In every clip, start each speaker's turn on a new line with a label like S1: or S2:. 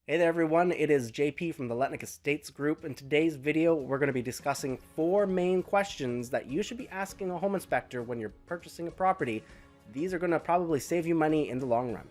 S1: Hey there everyone, it is JP from the Letnick Estates Group. In today's video, we're going to be discussing 4 main questions that you should be asking a home inspector when you're purchasing a property. These are going to probably save you money in the long run.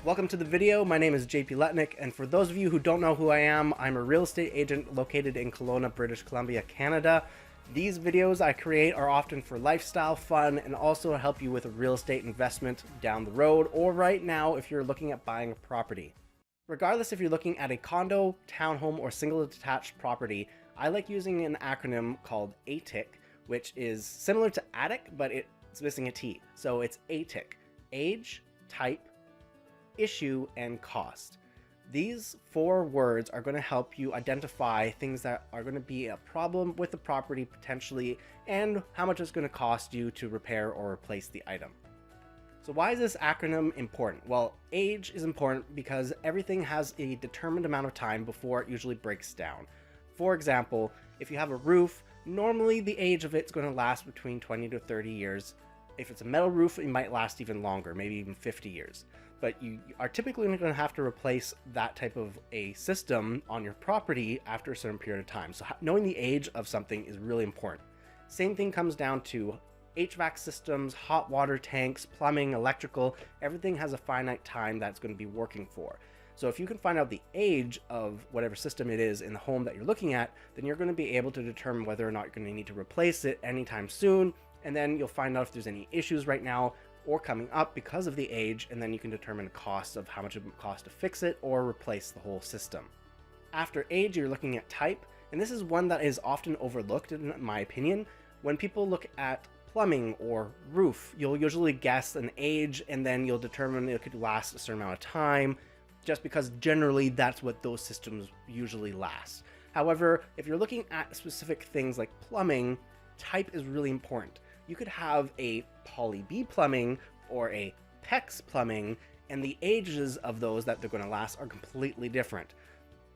S1: Welcome to the video. My name is JP Letnick, and for those of you who don't know who I am, I'm a real estate agent located in Kelowna, British Columbia, Canada. These videos I create are often for lifestyle fun and also to help you with a real estate investment down the road or right now if you're looking at buying a property. Regardless if you're looking at a condo, townhome, or single detached property, I like using an acronym called A.T.I.C, which is similar to attic, but it's missing a T. So it's A.T.I.C, age, type, issue, and cost. These 4 words are going to help you identify things that are going to be a problem with the property potentially and how much it's going to cost you to repair or replace the item. So why is this acronym important? Well, age is important because everything has a determined amount of time before it usually breaks down. For example, if you have a roof, normally the age of it's going to last between 20 to 30 years. If it's a metal roof, it might last even longer, maybe even 50 years. But you are typically going to have to replace that type of a system on your property after a certain period of time. So knowing the age of something is really important. Same thing comes down to HVAC systems, hot water tanks, plumbing, electrical. Everything has a finite time that's going to be working for. So if you can find out the age of whatever system it is in the home that you're looking at, then you're going to be able to determine whether or not you're going to need to replace it anytime soon. And then you'll find out if there's any issues right now or coming up because of the age, and then you can determine the cost of how much it would cost to fix it or replace the whole system. After age, you're looking at type, and this is one that is often overlooked in my opinion. When people look at plumbing or roof, you'll usually guess an age and then you'll determine it could last a certain amount of time, just because generally that's what those systems usually last. However, if you're looking at specific things like plumbing, type is really important. You could have a poly B plumbing or a PEX plumbing, and the ages of those that they're going to last are completely different.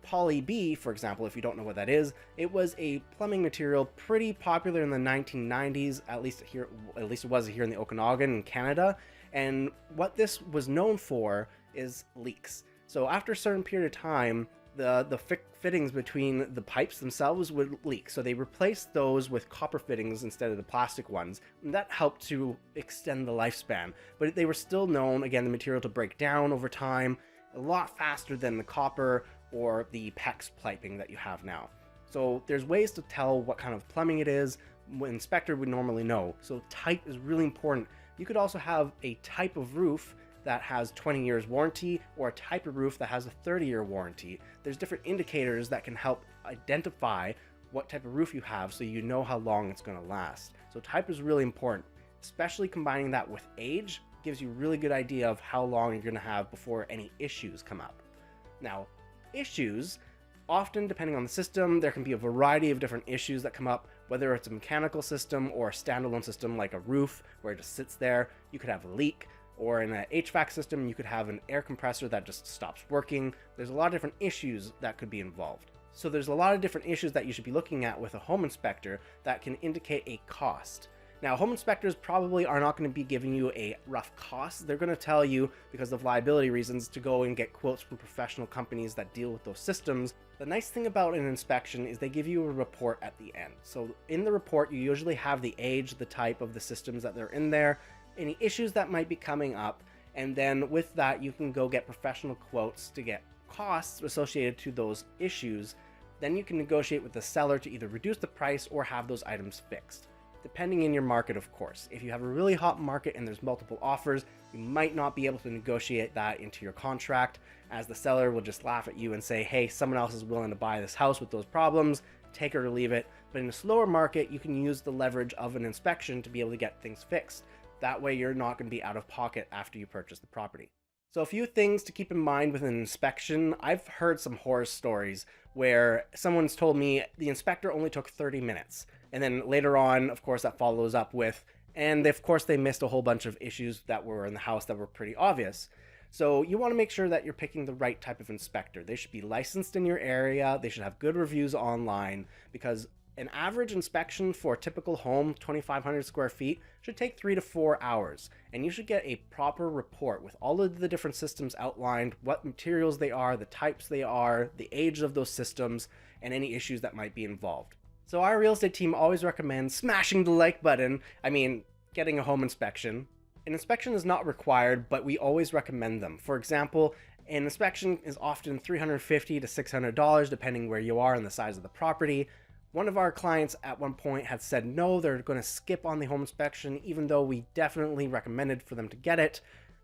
S1: Poly B, for example, if you don't know what that is, it was a plumbing material pretty popular in the 1990s, at least it was here in the Okanagan in Canada. And what this was known for is leaks. So after a certain period of time, the fittings between the pipes themselves would leak. So they replaced those with copper fittings instead of the plastic ones. And that helped to extend the lifespan. But they were still known, again, the material to break down over time a lot faster than the copper or the PEX piping that you have now. So there's ways to tell what kind of plumbing it is. An inspector would normally know. So type is really important. You could also have a type of roof that has 20 years warranty or a type of roof that has a 30-year warranty. There's different indicators that can help identify what type of roof you have so you know how long it's going to last. So type is really important, especially combining that with age gives you a really good idea of how long you're going to have before any issues come up. Now, issues, often depending on the system, there can be a variety of different issues that come up, whether it's a mechanical system or a standalone system like a roof where it just sits there. You could have a leak. Or in an HVAC system, you could have an air compressor that just stops working. There's a lot of different issues that could be involved. So there's a lot of different issues that you should be looking at with a home inspector that can indicate a cost. Now, home inspectors probably are not going to be giving you a rough cost. They're going to tell you, because of liability reasons, to go and get quotes from professional companies that deal with those systems. The nice thing about an inspection is they give you a report at the end. So in the report, you usually have the age, the type of the systems that they're in there, any issues that might be coming up, and then with that you can go get professional quotes to get costs associated to those issues. Then you can negotiate with the seller to either reduce the price or have those items fixed, depending in your market, of course. If you have a really hot market and there's multiple offers, you might not be able to negotiate that into your contract, as the seller will just laugh at you and say, hey, someone else is willing to buy this house with those problems, take it or leave it. But in a slower market, you can use the leverage of an inspection to be able to get things fixed. That way you're not going to be out of pocket after you purchase the property. So a few things to keep in mind with an inspection. I've heard some horror stories where someone's told me the inspector only took 30 minutes. And then later on, of course, that follows up with, and of course they missed a whole bunch of issues that were in the house that were pretty obvious. So you want to make sure that you're picking the right type of inspector. They should be licensed in your area. They should have good reviews online, because An average inspection for a typical home, 2,500 square feet, should take 3 to 4 hours, and you should get a proper report with all of the different systems outlined, what materials they are, the types they are, the age of those systems, and any issues that might be involved. So our real estate team always recommends smashing the like button, getting a home inspection. An inspection is not required, but we always recommend them. For example, an inspection is often $350 to $600 depending where you are and the size of the property. One of our clients at one point had said no, they're going to skip on the home inspection, even though we definitely recommended for them to get it.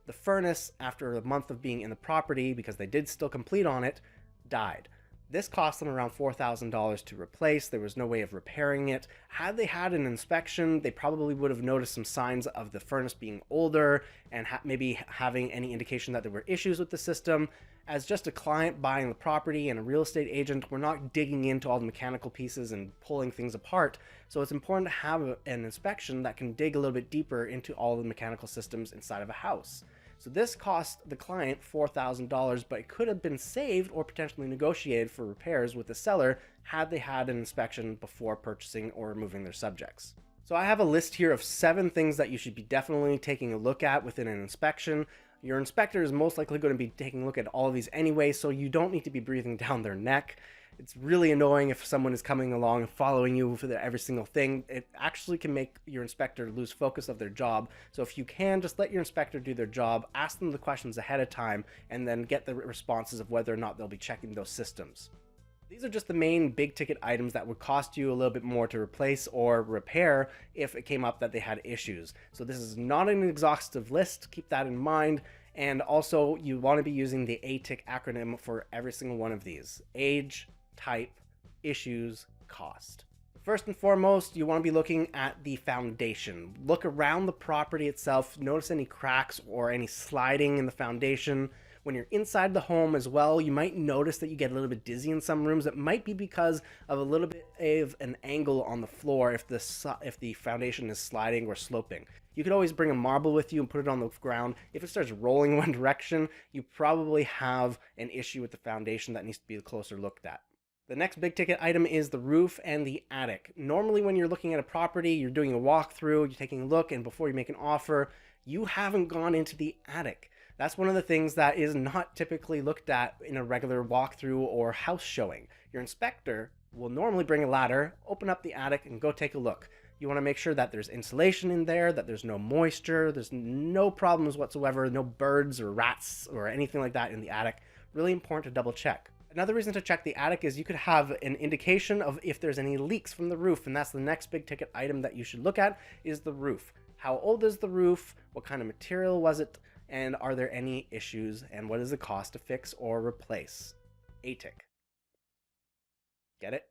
S1: The furnace, after a month of being in the property, because they did still complete on it, died. This cost them around $4,000 to replace. There was no way of repairing it. Had they had an inspection, they probably would have noticed some signs of the furnace being older and maybe having any indication that there were issues with the system. As just a client buying the property and a real estate agent, we're not digging into all the mechanical pieces and pulling things apart. So it's important to have an inspection that can dig a little bit deeper into all the mechanical systems inside of a house. So this cost the client $4,000, but it could have been saved or potentially negotiated for repairs with the seller had they had an inspection before purchasing or removing their subjects. So I have a list here of 7 things that you should be definitely taking a look at within an inspection. Your inspector is most likely going to be taking a look at all of these anyway, so you don't need to be breathing down their neck. It's really annoying if someone is coming along and following you for every single thing. It actually can make your inspector lose focus of their job. So if you can, just let your inspector do their job, ask them the questions ahead of time, and then get the responses of whether or not they'll be checking those systems. These are just the main big ticket items that would cost you a little bit more to replace or repair if it came up that they had issues. So this is not an exhaustive list, keep that in mind. And also you want to be using the A.T.I.C acronym for every single one of these: age, type, issues, cost. First and foremost, you want to be looking at the foundation. Look around the property itself, notice any cracks or any sliding in the foundation. When you're inside the home as well, you might notice that you get a little bit dizzy in some rooms. It might be because of a little bit of an angle on the floor if the foundation is sliding or sloping. You could always bring a marble with you and put it on the ground. If it starts rolling one direction, you probably have an issue with the foundation that needs to be closer looked at. The next big ticket item is the roof and the attic. Normally when you're looking at a property, you're doing a walkthrough, you're taking a look, and before you make an offer, you haven't gone into the attic. That's one of the things that is not typically looked at in a regular walkthrough or house showing. Your inspector will normally bring a ladder, open up the attic, and go take a look. You want to make sure that there's insulation in there, that there's no moisture, there's no problems whatsoever, no birds or rats or anything like that in the attic. Really important to double check. Another reason to check the attic is you could have an indication of if there's any leaks from the roof, and that's the next big ticket item that you should look at is the roof. How old is the roof? What kind of material was it? And are there any issues? And what is the cost to fix or replace? A.T.I.C. Get it?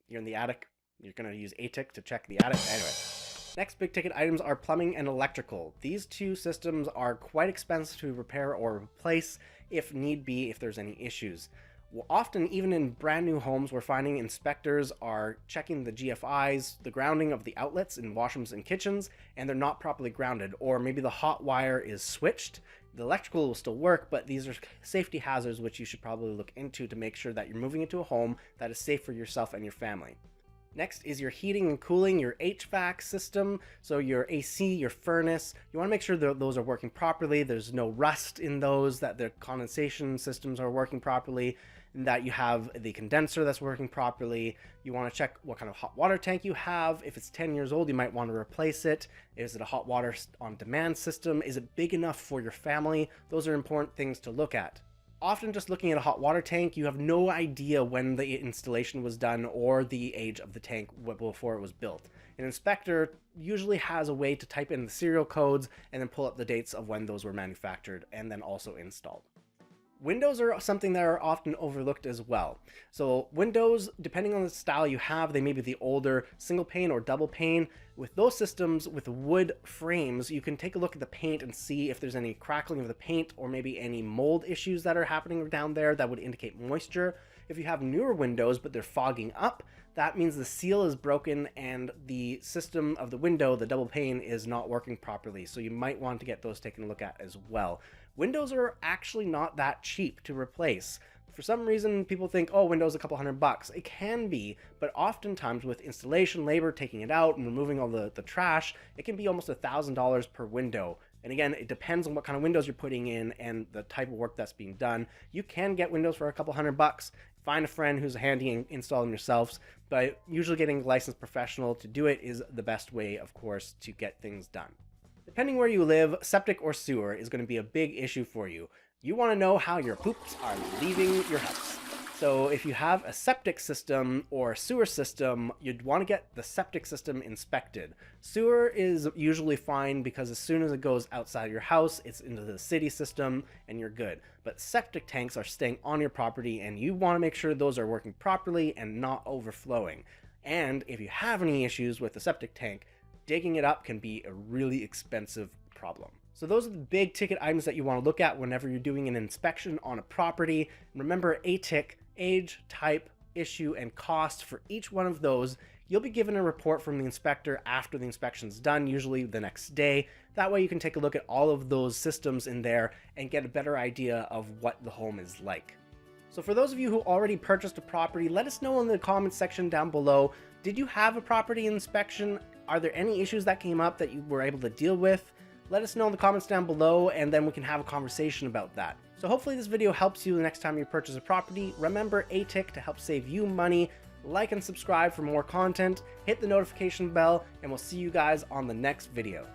S1: You're in the attic. You're going to use A.T.I.C to check the attic. Anyway. Next big ticket items are plumbing and electrical. These two systems are quite expensive to repair or replace if need be, if there's any issues. Well, often, even in brand new homes, we're finding inspectors are checking the GFIs, the grounding of the outlets in washrooms and kitchens, and they're not properly grounded, or maybe the hot wire is switched. The electrical will still work, but these are safety hazards which you should probably look into to make sure that you're moving into a home that is safe for yourself and your family. Next is your heating and cooling, your HVAC system, so your AC, your furnace. You want to make sure that those are working properly, there's no rust in those, that the condensation systems are working properly, and that you have the condenser that's working properly. You want to check what kind of hot water tank you have. If it's 10 years old, you might want to replace it. Is it a hot water on demand system? Is it big enough for your family? Those are important things to look at. Often just looking at a hot water tank, you have no idea when the installation was done or the age of the tank before it was built. An inspector usually has a way to type in the serial codes and then pull up the dates of when those were manufactured and then also installed. Windows are something that are often overlooked as well. So windows, depending on the style you have, they may be the older single pane or double pane. With those systems with wood frames, you can take a look at the paint and see if there's any crackling of the paint or maybe any mold issues that are happening down there that would indicate moisture. If you have newer windows but they're fogging up, that means the seal is broken and the system of the window, the double pane, is not working properly. So you might want to get those taken a look at as well. Windows are actually not that cheap to replace. For some reason, people think, oh, Windows a couple $100. It can be, but oftentimes with installation labor, taking it out and removing all the trash, it can be almost $1,000 per window. And again, it depends on what kind of windows you're putting in and the type of work that's being done. You can get windows for a couple $100. Find a friend who's handy and install them yourselves, but usually getting a licensed professional to do it is the best way, of course, to get things done. Depending where you live, septic or sewer is going to be a big issue for you. You want to know how your poops are leaving your house. So if you have a septic system or a sewer system, you'd want to get the septic system inspected. Sewer is usually fine because as soon as it goes outside your house, it's into the city system and you're good. But septic tanks are staying on your property and you want to make sure those are working properly and not overflowing. And if you have any issues with the septic tank, digging it up can be a really expensive problem. So those are the big ticket items that you want to look at whenever you're doing an inspection on a property. Remember A.T.I.C, age, type, issue, and cost for each one of those. You'll be given a report from the inspector after the inspection's done, usually the next day. That way you can take a look at all of those systems in there and get a better idea of what the home is like. So for those of you who already purchased a property, let us know in the comments section down below. Did you have a property inspection? Are there any issues that came up that you were able to deal with? Let us know in the comments down below and then we can have a conversation about that. So hopefully this video helps you the next time you purchase a property. Remember A.T.I.C to help save you money. Like and subscribe for more content. Hit the notification bell and we'll see you guys on the next video.